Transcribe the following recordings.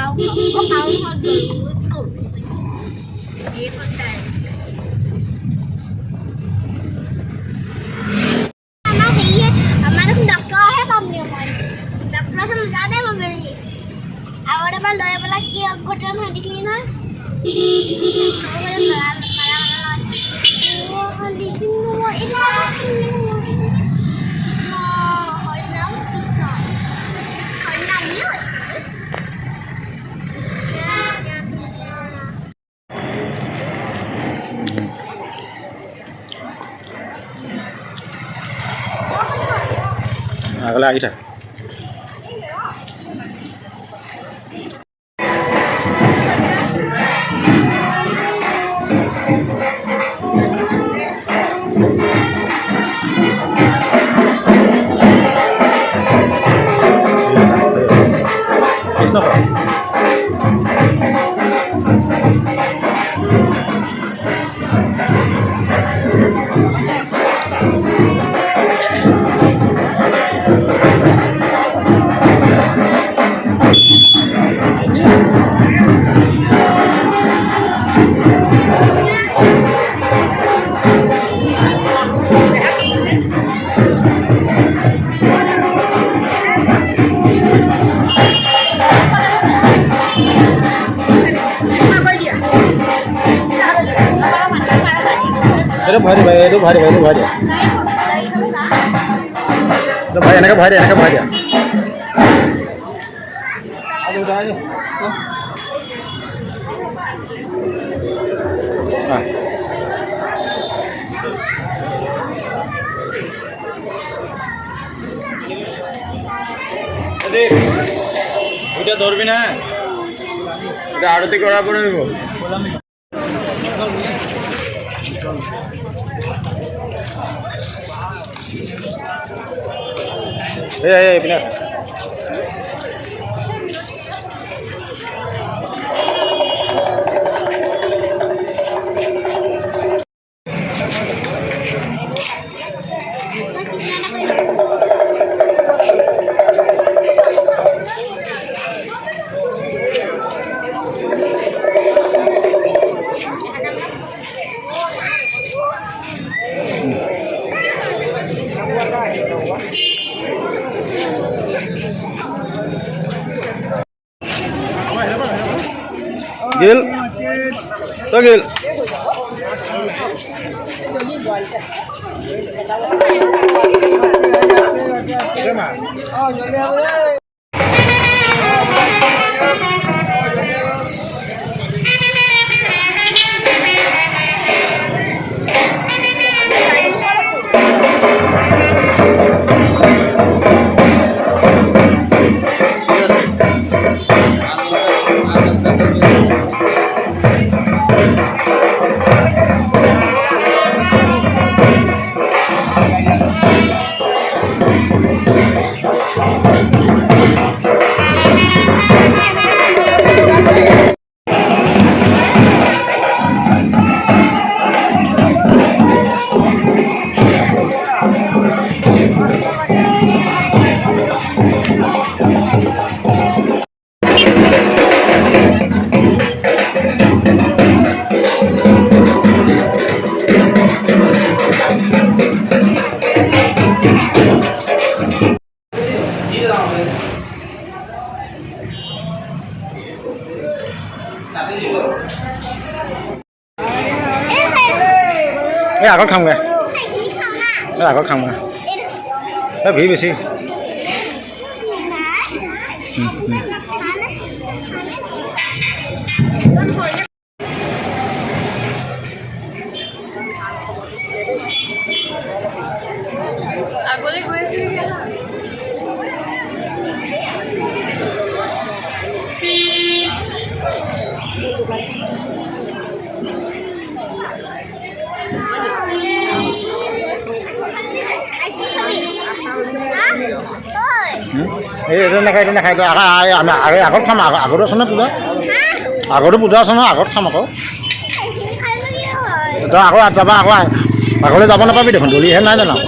cáo không có áo hoa gửi cổ thế con này nó thì mà nó không đập cơ hết không nhiều mà đập nó xong ra đấy mà về gì ở đây bà kia có trơn hàng đi kia nói con đi mua ít ra cái này ít à? Itu bahaya dia. Itu bahaya dia. Aduh dah aja. Ah. Jadi, udah ধরবি না? এটা আরতি করা পড়ে দেব। Benar. Gil, tuh Gil. Cái có không kìa, cái có không kìa, cái vỉ xí. Ini nakai itu agak sama agak sana pula. Agak pula sana agak sama kau. Itu aku ada apa aku lihat apa napa video dulu hen aja nak.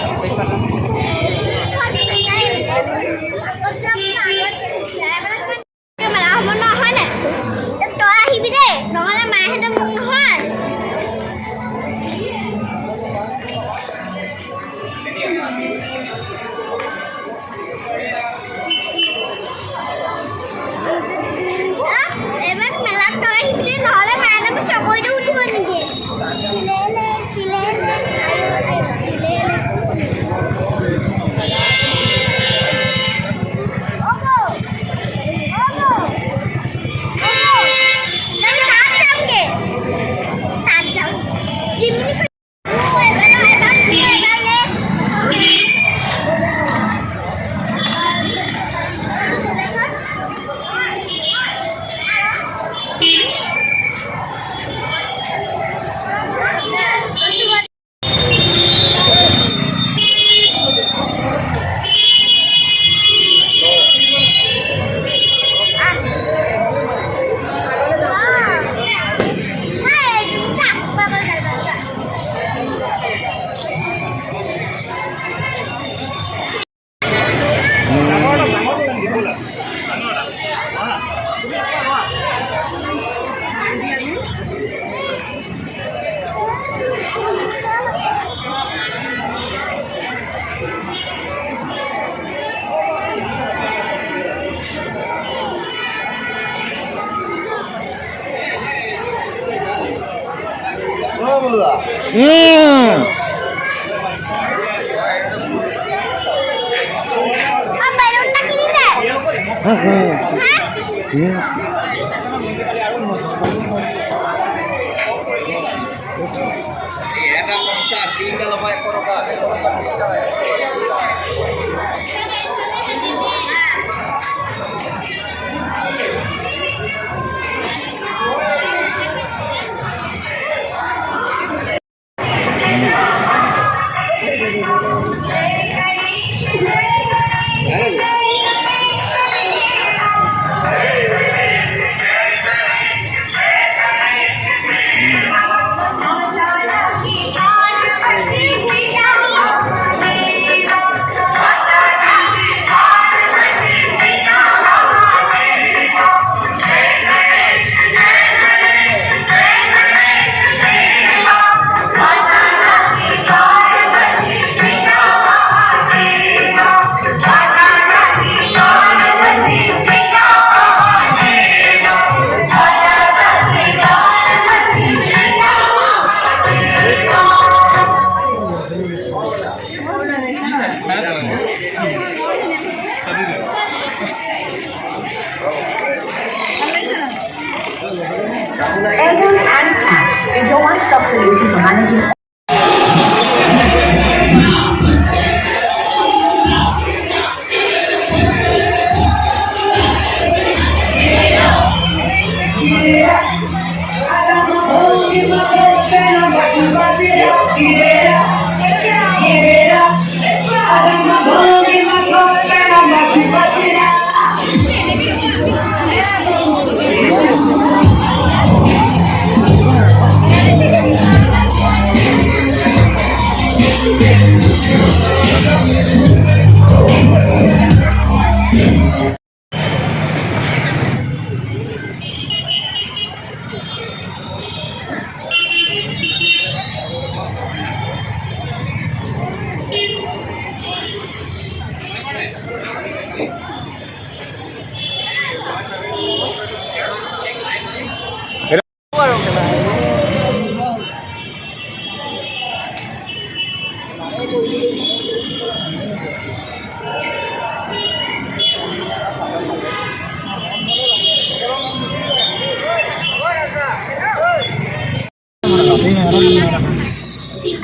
Airborne Answer is a one-stop solution for managing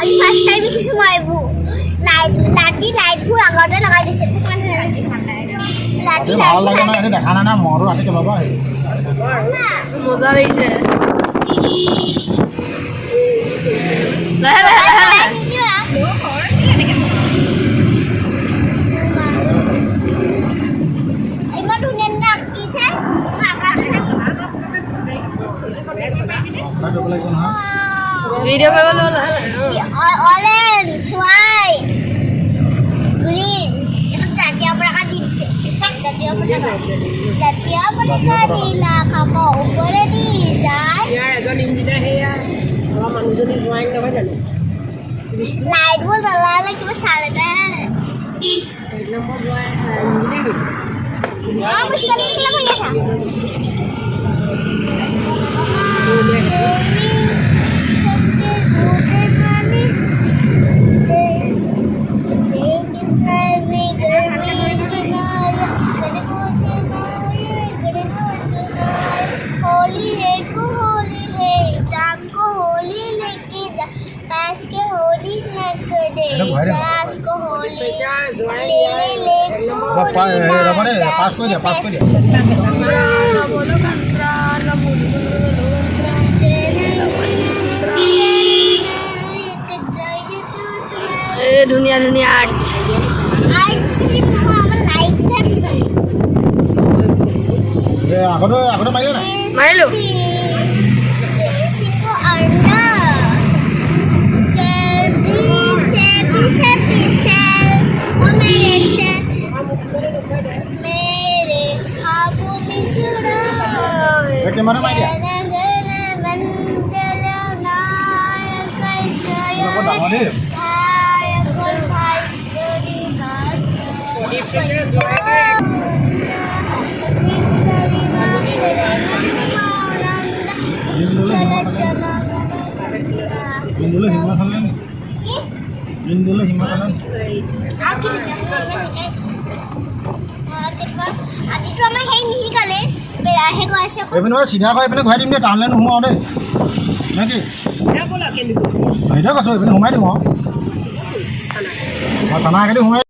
আজি first time দেখিছোঁ মই এইবোৰ লাইটবোৰ আগতে লগাই দিছে কিমান ধুনীয়া লাগিছে লাইট ভাল লাগে না এটা দেখা না মৰো আছে কে বাবা মজা লাগিছে লাহে লাহে লাহে ইমান ধুনীয়া আঁকিছে ভিডিঅ' কৰিব লাগিব লাহে লাহে অৰেঞ্জ হোৱাইট গ্ৰীণ এখন জাতীয় পতাকা দি দিছে জাতীয় পতাকা নীলা খাব ওপৰেদি যায় এজন ইঞ্জিনিয়াৰ সেয়া আমাৰ মানুহজনী ড্ৰয়িং নহয় জানো লাইটবোৰ জ্বলালে কিবা চাল এটা এক নম্বৰ ইঞ্জিনিয়াৰ হৈছে মুস্কান নিচিনা কৰি আছা होली है को होली है जान को होली लेके जा पास के होली न करे पास को होली ले ले पास हो जा बोलो कंत्रा ना बोलो ए दुनिया दुनिया आर्ट আগতে মাৰিলে নাই মাৰিলো কেমেৰা মাৰি দিয়া ডাঙৰ দেই Indole Himalayan. Indole Himalayan. আজিতো আমাৰ সেই নিশিকালে বেয়াহে গৈ আছে এইপিনে চিধা কৰি এইপিনে ঘূৰাই দিম দেই টানলে নোসোমাওঁ দেই নে কি ব'লা কেনিব সেইটোৱে কৈছোঁ এইপিনে সোমাই দিম আৰু থানা একেদি সোমাই